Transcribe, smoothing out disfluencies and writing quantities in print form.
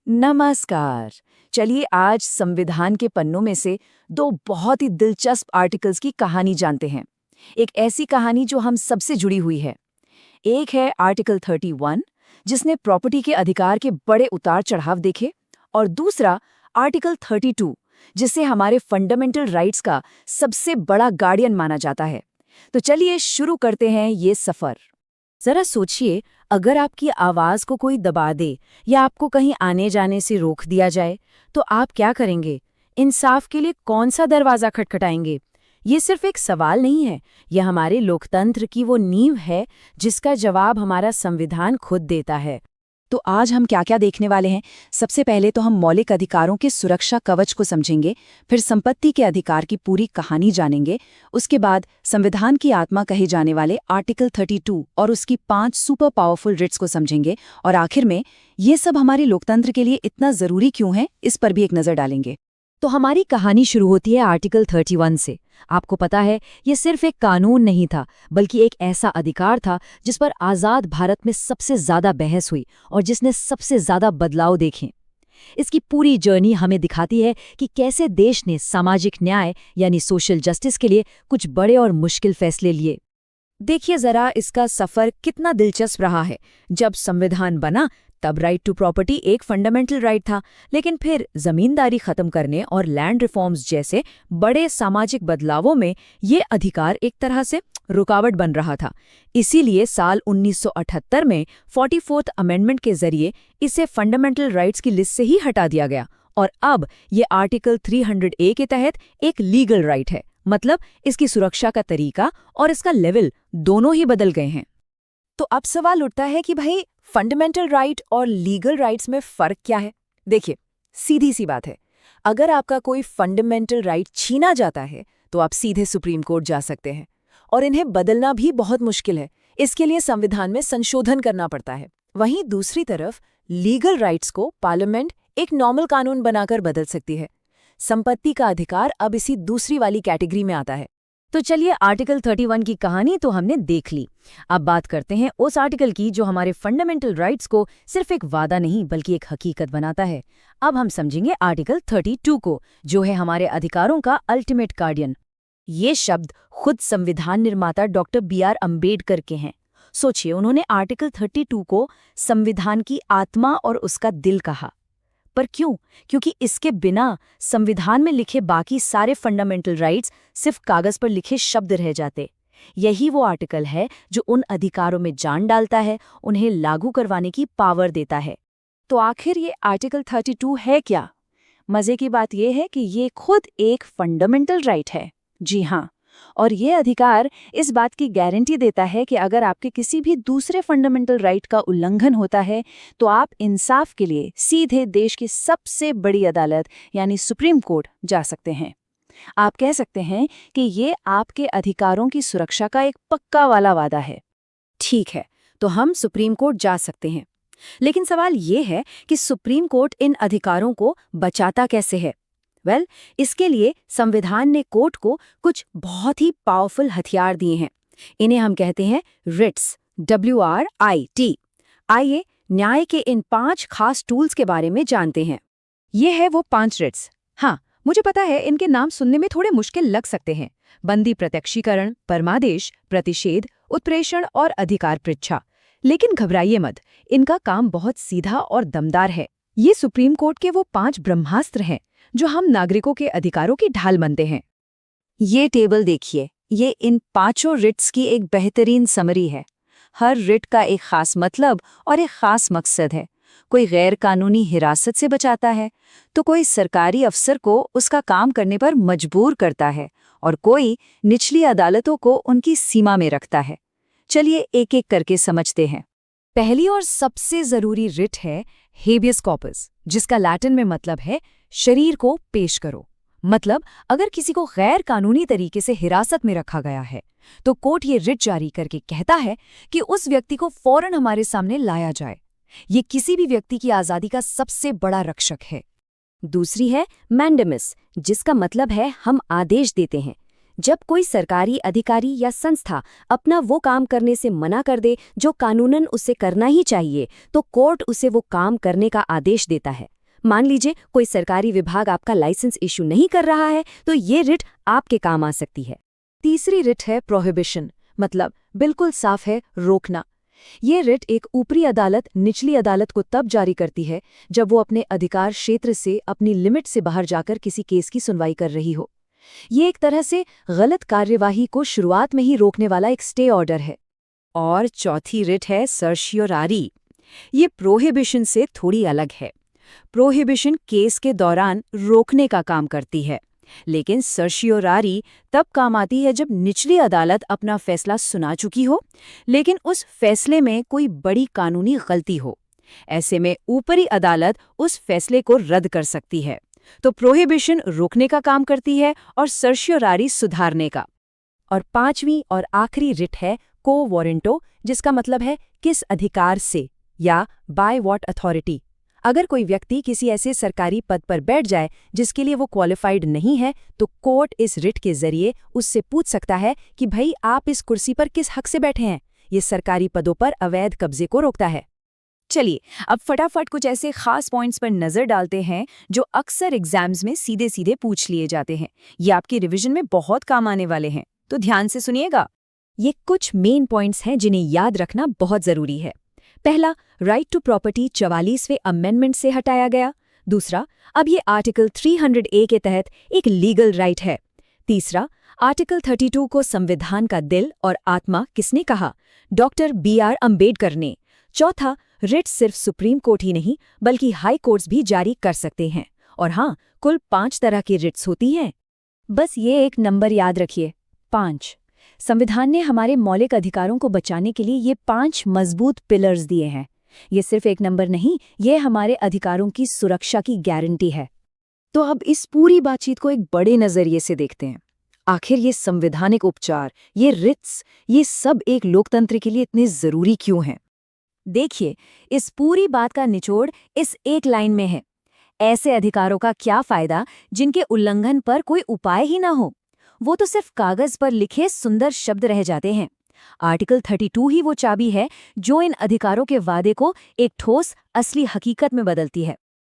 नमस्कार। चलिए आज संविधान के पन्नों में से दो बहुत ही दिलचस्प आर्टिकल्स की कहानी जानते हैं। एक ऐसी कहानी जो हम सबसे जुड़ी हुई है। एक है आर्टिकल 31 जिसने प्रॉपर्टी के अधिकार के बड़े उतार चढ़ाव देखे, और दूसरा आर्टिकल 32 जिसे हमारे फंडामेंटल राइट्स का सबसे बड़ा गार्डियन माना जाता है। तो चलिए शुरू करते हैं ये सफर। जरा सोचिए, अगर आपकी आवाज को कोई दबा दे या आपको कहीं आने जाने से रोक दिया जाए तो आप क्या करेंगे? इंसाफ के लिए कौन सा दरवाजा खटखटाएंगे? ये सिर्फ एक सवाल नहीं है, यह हमारे लोकतंत्र की वो नींव है जिसका जवाब हमारा संविधान खुद देता है। तो आज हम क्या क्या देखने वाले हैं? सबसे पहले तो हम मौलिक अधिकारों के सुरक्षा कवच को समझेंगे, फिर संपत्ति के अधिकार की पूरी कहानी जानेंगे, उसके बाद संविधान की आत्मा कहे जाने वाले आर्टिकल 32 और उसकी 5 सुपर पावरफुल रिट्स को समझेंगे, और आखिर में ये सब हमारे लोकतंत्र के लिए इतना जरूरी क्यों है, इस पर भी एक नजर डालेंगे। तो हमारी कहानी शुरू होती है आर्टिकल 31 से। आपको पता है, ये सिर्फ एक कानून नहीं था, बल्कि एक ऐसा अधिकार था जिस पर आज़ाद भारत में सबसे ज्यादा बहस हुई और जिसने सबसे ज्यादा बदलाव देखे। इसकी पूरी जर्नी हमें दिखाती है कि कैसे देश ने सामाजिक न्याय यानी सोशल जस्टिस के लिए कुछ बड़े और मुश्किल फैसले लिए। देखिए जरा इसका सफर कितना दिलचस्प रहा है। जब संविधान बना तब राइट टू प्रॉपर्टी एक फंडामेंटल राइट था, लेकिन फिर जमींदारी खत्म करने और लैंड रिफॉर्म्स जैसे बड़े सामाजिक बदलावों में ये अधिकार एक तरह से रुकावट बन रहा था। इसीलिए साल 1978 में 44th अमेंडमेंट के जरिए इसे फंडामेंटल राइट्स की लिस्ट से ही हटा दिया गया, और अब ये आर्टिकल 300A के तहत एक लीगल राइट है। मतलब इसकी सुरक्षा का तरीका और इसका लेवल दोनों ही बदल गए हैं। तो अब सवाल उठता है कि भाई फंडामेंटल राइट और लीगल राइट्स में फर्क क्या है? देखिए, सीधी सी बात है, अगर आपका कोई फंडामेंटल राइट छीना जाता है तो आप सीधे सुप्रीम कोर्ट जा सकते हैं, और इन्हें बदलना भी बहुत मुश्किल है। इसके लिए संविधान में संशोधन करना पड़ता है। वहीं दूसरी तरफ लीगल राइट्स को पार्लियामेंट एक नॉर्मल कानून बनाकर बदल सकती है। संपत्ति का अधिकार अब इसी दूसरी वाली कैटेगरी में आता है। तो चलिए, आर्टिकल 31 की कहानी तो हमने देख ली। अब बात करते हैं उस आर्टिकल की जो हमारे फंडामेंटल राइट्स को सिर्फ एक वादा नहीं बल्कि एक हकीकत बनाता है। अब हम समझेंगे आर्टिकल 32 को, जो है हमारे अधिकारों का अल्टीमेट गार्डियन। ये शब्द खुद संविधान निर्माता डॉक्टर BR अम्बेडकर के हैं। सोचिए, उन्होंने आर्टिकल 32 को संविधान की आत्मा और उसका दिल कहा। पर क्यों? क्योंकि इसके बिना संविधान में लिखे बाकी सारे फंडामेंटल राइट्स सिर्फ कागज पर लिखे शब्द रह जाते। यही वो आर्टिकल है जो उन अधिकारों में जान डालता है, उन्हें लागू करवाने की पावर देता है। तो आखिर ये आर्टिकल 32 है क्या? मजे की बात यह है कि ये खुद एक फंडामेंटल राइट है। जी हाँ, और ये अधिकार इस बात की गारंटी देता है कि अगर आपके किसी भी दूसरे फंडामेंटल राइट का उल्लंघन होता है तो आप इंसाफ के लिए सीधे देश की सबसे बड़ी अदालत यानी सुप्रीम कोर्ट जा सकते हैं। आप कह सकते हैं कि ये आपके अधिकारों की सुरक्षा का एक पक्का वाला वादा है। ठीक है, तो हम सुप्रीम कोर्ट जा सकते हैं, लेकिन सवाल ये है कि सुप्रीम कोर्ट इन अधिकारों को बचाता कैसे है? इसके लिए संविधान ने कोर्ट को कुछ बहुत ही पावरफुल हथियार दिए हैं। इन्हें हम कहते हैं रिट्स, WRIT। आइए न्याय के इन 5 खास टूल्स के बारे में जानते हैं। ये है वो 5 रिट्स। हाँ, मुझे पता है इनके नाम सुनने में थोड़े मुश्किल लग सकते हैं। बंदी प्रत्यक्षीकरण, परमादेश, प्रतिषेध, उत्प्रेषण और अधिकार पृच्छा। लेकिन घबराइए मत, इनका काम बहुत सीधा और दमदार है। ये सुप्रीम कोर्ट के वो 5 ब्रह्मास्त्र हैं जो हम नागरिकों के अधिकारों की ढाल मानते हैं। ये टेबल देखिए, ये इन 5 रिट्स की एक बेहतरीन समरी है। हर रिट का एक खास मतलब और एक खास मकसद है। कोई गैर कानूनी हिरासत से बचाता है, तो कोई सरकारी अफसर को उसका काम करने पर मजबूर करता है, और कोई निचली अदालतों को उनकी सीमा में रखता है। चलिए एक एक करके समझते हैं। पहली और सबसे जरूरी रिट है हेबियस कॉर्पस, जिसका लैटिन में मतलब है शरीर को पेश करो। मतलब अगर किसी को गैर कानूनी तरीके से हिरासत में रखा गया है तो कोर्ट ये रिट जारी करके कहता है कि उस व्यक्ति को फौरन हमारे सामने लाया जाए। ये किसी भी व्यक्ति की आज़ादी का सबसे बड़ा रक्षक है। दूसरी है मैंडेमिस, जिसका मतलब है हम आदेश देते हैं। जब कोई सरकारी अधिकारी या संस्था अपना वो काम करने से मना कर दे जो कानूनन उसे करना ही चाहिए, तो कोर्ट उसे वो काम करने का आदेश देता है। मान लीजिए कोई सरकारी विभाग आपका लाइसेंस इशू नहीं कर रहा है, तो ये रिट आपके काम आ सकती है। तीसरी रिट है प्रोहिबिशन, मतलब बिल्कुल साफ है रोकना। ये रिट एक ऊपरी अदालत निचली अदालत को तब जारी करती है जब वो अपने अधिकार क्षेत्र से अपनी लिमिट से बाहर जाकर किसी केस की सुनवाई कर रही हो। ये एक तरह से गलत कार्यवाही को शुरुआत में ही रोकने वाला एक स्टे ऑर्डर है। और चौथी रिट है सर्शियोरारी। ये प्रोहिबिशन से थोड़ी अलग है। प्रोहिबिशन केस के दौरान रोकने का काम करती है, लेकिन सर्शियोरारी तब काम आती है जब निचली अदालत अपना फैसला सुना चुकी हो, लेकिन उस फैसले में कोई बड़ी कानूनी गलती हो। ऐसे में ऊपरी अदालत उस फैसले को रद्द कर सकती है। तो प्रोहिबिशन रोकने का काम करती है और सर्शियोरारी सुधारने का। और पांचवी और आखिरी रिट है को वारंटो, जिसका मतलब है किस अधिकार से या बाय व्हाट अथॉरिटी। अगर कोई व्यक्ति किसी ऐसे सरकारी पद पर बैठ जाए जिसके लिए वो क्वालिफाइड नहीं है, तो कोर्ट इस रिट के जरिए उससे पूछ सकता है कि भाई आप इस कुर्सी पर किस हक से बैठे हैं। ये सरकारी पदों पर अवैध कब्जे को रोकता है। चलिए अब फटाफट कुछ ऐसे खास पॉइंट्स पर नजर डालते हैं जो अक्सर एग्जाम्स में सीधे सीधे पूछ लिए जाते हैं। ये आपकी रिवीजन में बहुत काम आने वाले हैं, तो ध्यान से सुनिएगा। ये कुछ मेन पॉइंट्स हैं जिन्हें याद रखना बहुत जरूरी है। पहला, राइट टू प्रॉपर्टी 44वें अमेंडमेंट से हटाया गया। दूसरा, अब ये आर्टिकल 300A के तहत एक लीगल राइट है। तीसरा, आर्टिकल 32 को संविधान का दिल और आत्मा किसने कहा? डॉक्टर BR अम्बेडकर ने। चौथा, रिट सिर्फ सुप्रीम कोर्ट ही नहीं बल्कि हाई कोर्ट्स भी जारी कर सकते हैं। और हाँ, कुल 5 तरह की रिट्स होती हैं। बस ये एक नंबर याद रखिए, 5। संविधान ने हमारे मौलिक अधिकारों को बचाने के लिए ये 5 मजबूत पिलर्स दिए हैं। ये सिर्फ एक नंबर नहीं, ये हमारे अधिकारों की सुरक्षा की गारंटी है। तो अब इस पूरी बातचीत को एक बड़े नजरिए से देखते हैं। आखिर ये संवैधानिक उपचार, ये रिट्स, ये सब एक लोकतंत्र के लिए इतने जरूरी क्यों हैं? देखिए, इस पूरी बात का निचोड़ इस एक लाइन में है। ऐसे अधिकारों का क्या फायदा जिनके उल्लंघन पर कोई उपाय ही ना हो? वो तो सिर्फ कागज पर लिखे सुंदर शब्द रह जाते हैं। आर्टिकल 32 ही वो चाबी है जो इन अधिकारों के वादे को एक ठोस असली हकीकत में बदलती है।